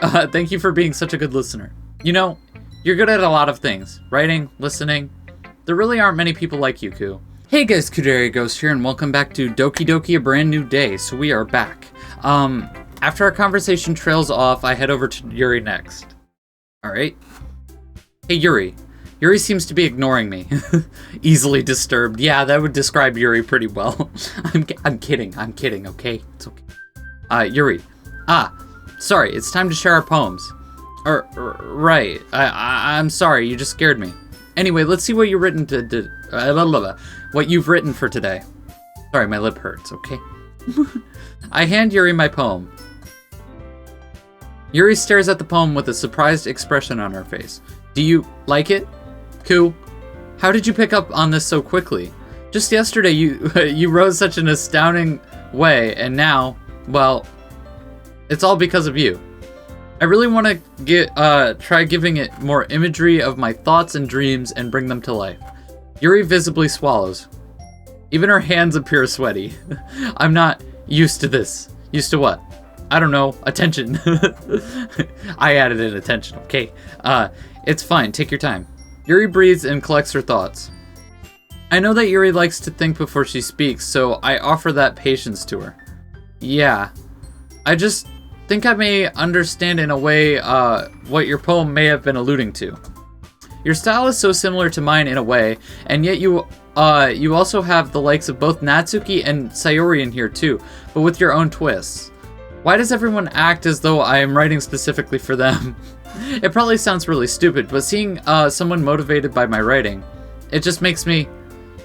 Thank you for being such a good listener. You know, you're good at a lot of things. Writing, listening. There really aren't many people like you, Ku. Hey guys, Kudere Ghost here, and welcome back to Doki Doki A Brand New Day. So we are back. After our conversation trails off, I head over to Yuri next. Alright. Hey Yuri. Yuri seems to be ignoring me. Easily disturbed. Yeah, that would describe Yuri pretty well. I'm kidding, okay? It's okay. Yuri. Sorry, it's time to share our poems. Right. I'm sorry, you just scared me. Anyway, let's see what you've written what you've written for today. Sorry, my lip hurts, okay? I hand Yuri my poem. Yuri stares at the poem with a surprised expression on her face. Do you like it? Ku, how did you pick up on this so quickly? Just yesterday you wrote such an astounding way, and now, well, it's all because of you. I really want to try giving it more imagery of my thoughts and dreams and bring them to life. Yuri visibly swallows. Even her hands appear sweaty. I'm not used to this. Used to what? I don't know. Attention. I added in attention, okay? It's fine. Take your time. Yuri breathes and collects her thoughts. I know that Yuri likes to think before she speaks, so I offer that patience to her. Yeah. I just think I may understand in a way what your poem may have been alluding to. Your style is so similar to mine in a way, and yet you also have the likes of both Natsuki and Sayori in here too, but with your own twists. Why does everyone act as though I am writing specifically for them? It probably sounds really stupid, but seeing someone motivated by my writing, it just makes me...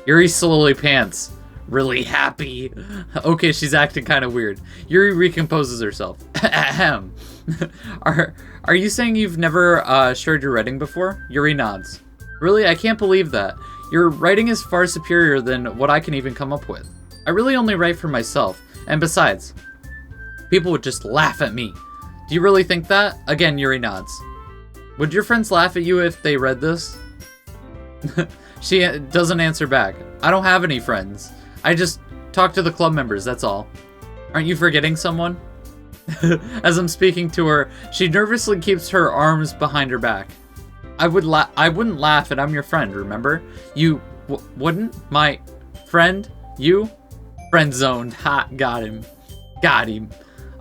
Yuri slowly pants. Really happy. Okay, she's acting kind of weird. Yuri recomposes herself. Ahem. Are you saying you've never shared your writing before? Yuri nods. Really? I can't believe that. Your writing is far superior than what I can even come up with. I really only write for myself. And besides, people would just laugh at me. Do you really think that? Again, Yuri nods. Would your friends laugh at you if they read this? She doesn't answer back. I don't have any friends. I just talk to the club members, that's all. Aren't you forgetting someone? As I'm speaking to her, she nervously keeps her arms behind her back. I wouldn't laugh, and I'm your friend, remember? You wouldn't? My friend? You? Friend zoned. Ha, got him. Got him.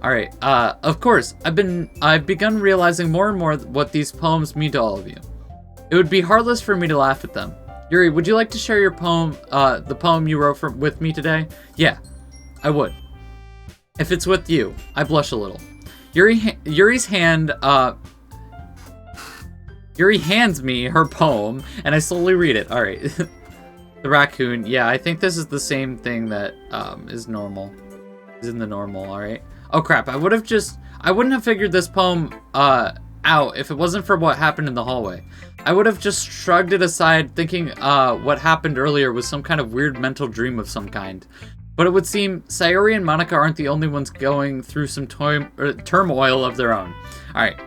Alright, of course, I've begun realizing more and more what these poems mean to all of you. It would be heartless for me to laugh at them. Yuri, would you like to share your poem, the poem you wrote with me today? Yeah, I would. If it's with you. I blush a little. Yuri hands me her poem, and I slowly read it. Alright. The raccoon. Yeah, I think this is the same thing that, is normal. Is in the normal, alright? Oh crap, I wouldn't have figured this poem, out if it wasn't for what happened in the hallway. I would have just shrugged it aside, thinking what happened earlier was some kind of weird mental dream of some kind. But it would seem Sayori and Monika aren't the only ones going through some turmoil of their own. Alright.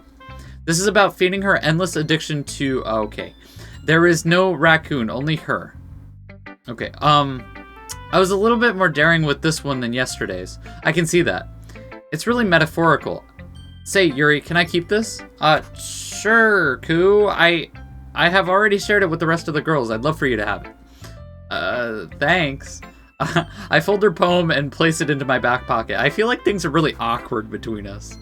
This is about feeding her endless addiction to... okay. There is no raccoon, only her. Okay, I was a little bit more daring with this one than yesterday's. I can see that. It's really metaphorical. Say, Yuri, can I keep this? Sure, Ku. I have already shared it with the rest of the girls. I'd love for you to have it. Thanks. I fold her poem and place it into my back pocket. I feel like things are really awkward between us.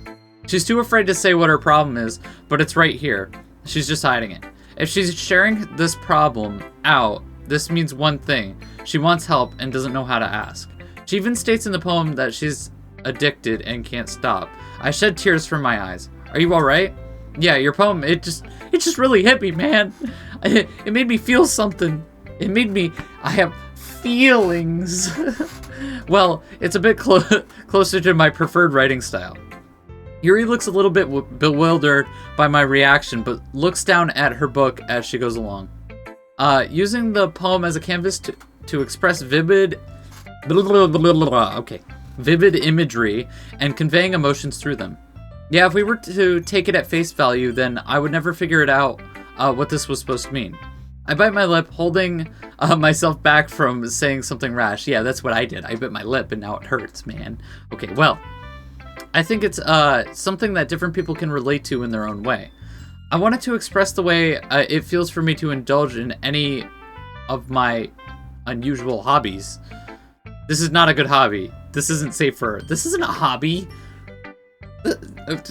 She's too afraid to say what her problem is, but it's right here. She's just hiding it. If she's sharing this problem out, this means one thing. She wants help and doesn't know how to ask. She even states in the poem that she's addicted and can't stop. I shed tears from my eyes. Are you alright? Yeah, your poem, it just really hit me, man. It made me feel something. I have feelings. Well, it's a bit closer to my preferred writing style. Yuri looks a little bit bewildered by my reaction, but looks down at her book as she goes along. Using the poem as a canvas to express vivid imagery and conveying emotions through them. Yeah, if we were to take it at face value, then I would never figure it out what this was supposed to mean. I bite my lip, holding myself back from saying something rash. Yeah, that's what I did. I bit my lip and now it hurts, man. Okay, well, I think it's something that different people can relate to in their own way. I wanted to express the way it feels for me to indulge in any of my unusual hobbies. This is not a good hobby. This isn't safe for her. This isn't a hobby.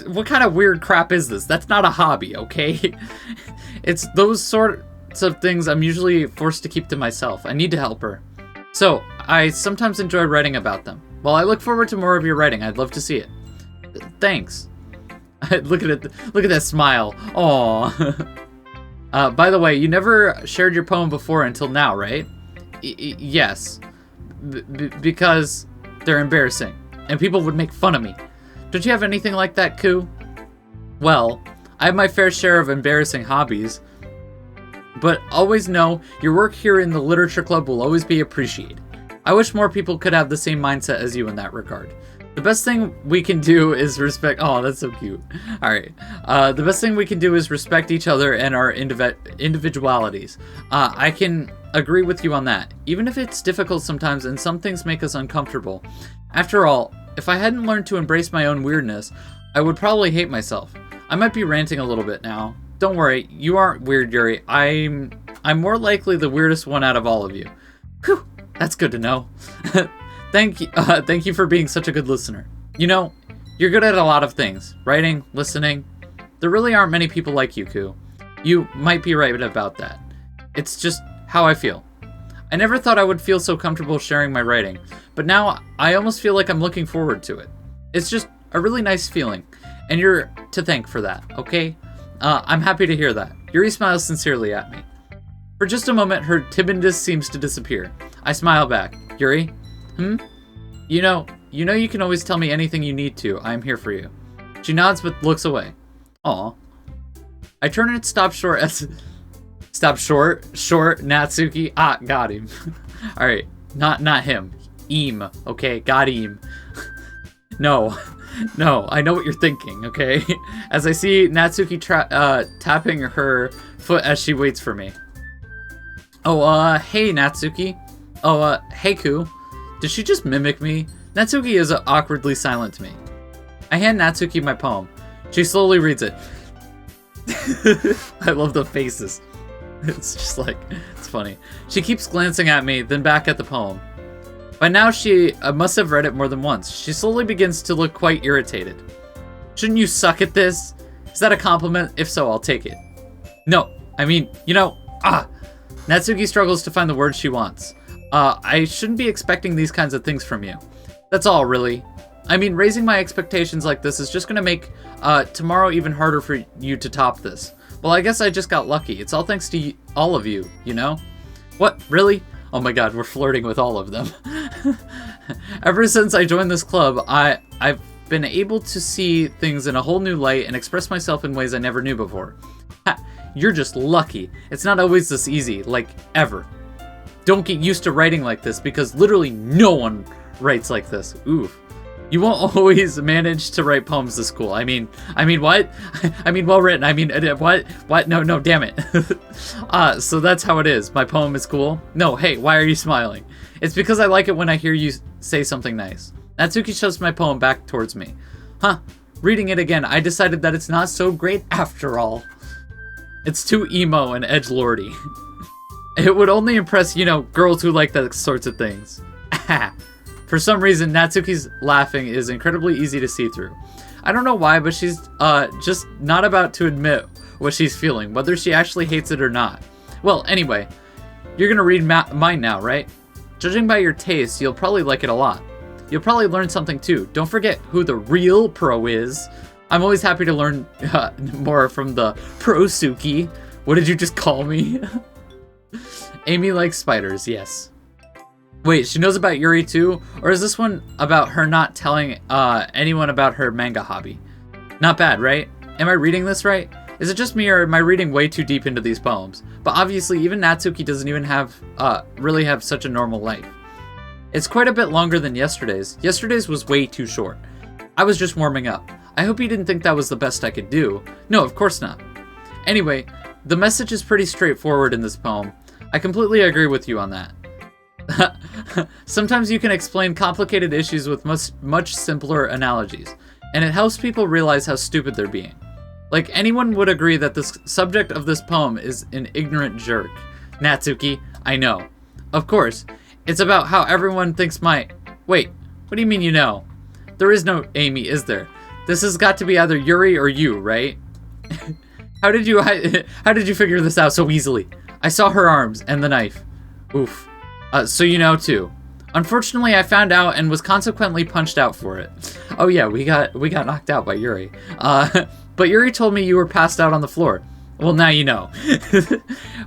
What kind of weird crap is this? That's not a hobby, okay? It's those sorts of things I'm usually forced to keep to myself. I need to help her. So, I sometimes enjoy writing about them. Well, I look forward to more of your writing. I'd love to see it. Thanks. Look at it. Look at that smile. Aww. By the way, you never shared your poem before until now, right? Yes. Because they're embarrassing. And people would make fun of me. Don't you have anything like that, Koo? Well, I have my fair share of embarrassing hobbies. But always know, your work here in the Literature Club will always be appreciated. I wish more people could have the same mindset as you in that regard. The best thing we can do is respect... Oh, that's so cute. Alright. The best thing we can do is respect each other and our individualities. I can agree with you on that. Even if it's difficult sometimes and some things make us uncomfortable. After all, if I hadn't learned to embrace my own weirdness, I would probably hate myself. I might be ranting a little bit now. Don't worry, you aren't weird, Yuri. I'm more likely the weirdest one out of all of you. Whew, that's good to know. Thank you for being such a good listener. You know, you're good at a lot of things. Writing, listening. There really aren't many people like you, Koo. You might be right about that. It's just how I feel. I never thought I would feel so comfortable sharing my writing, but now I almost feel like I'm looking forward to it. It's just a really nice feeling, and you're to thank for that, okay? I'm happy to hear that. Yuri smiles sincerely at me. For just a moment, her timidness seems to disappear. I smile back. Yuri? You know you can always tell me anything you need to. I'm here for you. She nods but looks away. Aw. I turn and stop short, Natsuki. Ah, got him. Alright, not him. Eem, okay? Got him. No, I know what you're thinking, okay? As I see Natsuki tapping her foot as she waits for me. Oh, hey, Natsuki. Oh, hey, Koo. Did she just mimic me? Natsuki is awkwardly silent to me. I hand Natsuki my poem. She slowly reads it. I love the faces. It's just like, it's funny. She keeps glancing at me, then back at the poem. By now she must have read it more than once. She slowly begins to look quite irritated. Shouldn't you suck at this? Is that a compliment? If so, I'll take it. No, I mean, Natsuki struggles to find the words she wants. I shouldn't be expecting these kinds of things from you. That's all, really. I mean, raising my expectations like this is just gonna make tomorrow even harder for you to top this. Well, I guess I just got lucky. It's all thanks to all of you, you know? What? Really? Oh my god, we're flirting with all of them. Ever since I joined this club, I've been able to see things in a whole new light and express myself in ways I never knew before. Ha, you're just lucky. It's not always this easy, like, ever. Don't get used to writing like this, because literally no one writes like this. Oof. You won't always manage to write poems this cool. I mean what? I mean well written. I mean, what? What? No, damn it. So that's how it is. My poem is cool? No, hey, why are you smiling? It's because I like it when I hear you say something nice. Natsuki shoves my poem back towards me. Huh. Reading it again, I decided that it's not so great after all. It's too emo and edgelordy. It would only impress, girls who like that sorts of things. For some reason, Natsuki's laughing is incredibly easy to see through. I don't know why, but she's just not about to admit what she's feeling, whether she actually hates it or not. Well, anyway, you're gonna read mine now, right? Judging by your taste, you'll probably like it a lot. You'll probably learn something too. Don't forget who the real pro is. I'm always happy to learn more from the pro-suki. What did you just call me? Amy likes spiders, yes. Wait, she knows about Yuri too? Or is this one about her not telling anyone about her manga hobby? Not bad, right? Am I reading this right? Is it just me, or am I reading way too deep into these poems? But obviously, even Natsuki doesn't even really have such a normal life. It's quite a bit longer than yesterday's. Yesterday's was way too short. I was just warming up. I hope you didn't think that was the best I could do. No, of course not. Anyway, the message is pretty straightforward in this poem. I completely agree with you on that. Sometimes you can explain complicated issues with much simpler analogies. and it helps people realize how stupid they're being. Like, anyone would agree that the subject of this poem is an ignorant jerk. Natsuki, I know. Of course, it's about how everyone thinks Wait, what do you mean you know? There is no Amy, is there? This has got to be either Yuri or you, right? How did you figure this out so easily? I saw her arms and the knife. Oof. So you know too. Unfortunately, I found out and was consequently punched out for it. Oh yeah, we got knocked out by Yuri. But Yuri told me you were passed out on the floor. Well, now you know.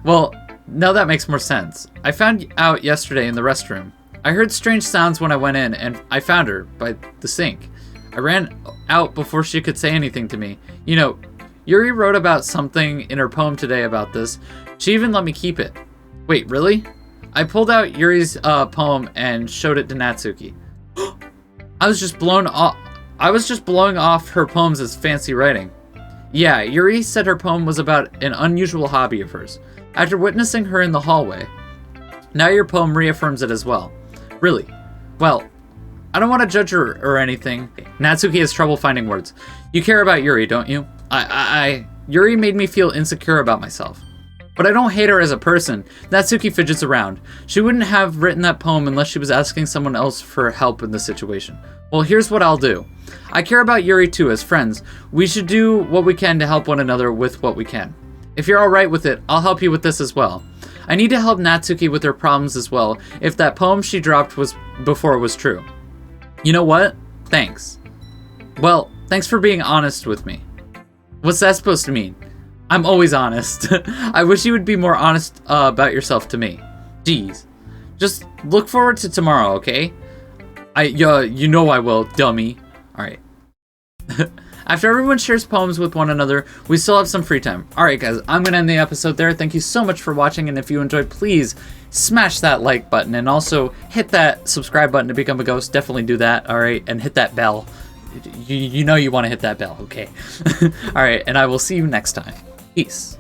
Well, now that makes more sense. I found out yesterday in the restroom. I heard strange sounds when I went in, and I found her by the sink. I ran out before she could say anything to me. You know, Yuri wrote about something in her poem today about this. She even let me keep it. Wait, really? I pulled out Yuri's poem and showed it to Natsuki. I was just blowing off her poems as fancy writing. Yeah, Yuri said her poem was about an unusual hobby of hers. After witnessing her in the hallway, now your poem reaffirms it as well. Really? Well, I don't want to judge her or anything. Natsuki has trouble finding words. You care about Yuri, don't you? Yuri made me feel insecure about myself. But I don't hate her as a person. Natsuki fidgets around. She wouldn't have written that poem unless she was asking someone else for help in the situation. Well, here's what I'll do. I care about Yuri too as friends. We should do what we can to help one another with what we can. If you're alright with it, I'll help you with this as well. I need to help Natsuki with her problems as well, if that poem she dropped before was true. You know what? Thanks. Well, thanks for being honest with me. What's that supposed to mean? I'm always honest. I wish you would be more honest about yourself to me. Jeez. Just look forward to tomorrow, okay? You know I will, dummy. Alright. After everyone shares poems with one another, we still have some free time. Alright guys, I'm going to end the episode there. Thank you so much for watching, and if you enjoyed, please smash that like button, and also hit that subscribe button to become a ghost. Definitely do that, alright? And hit that bell. You know you want to hit that bell, okay? Alright, and I will see you next time. Peace.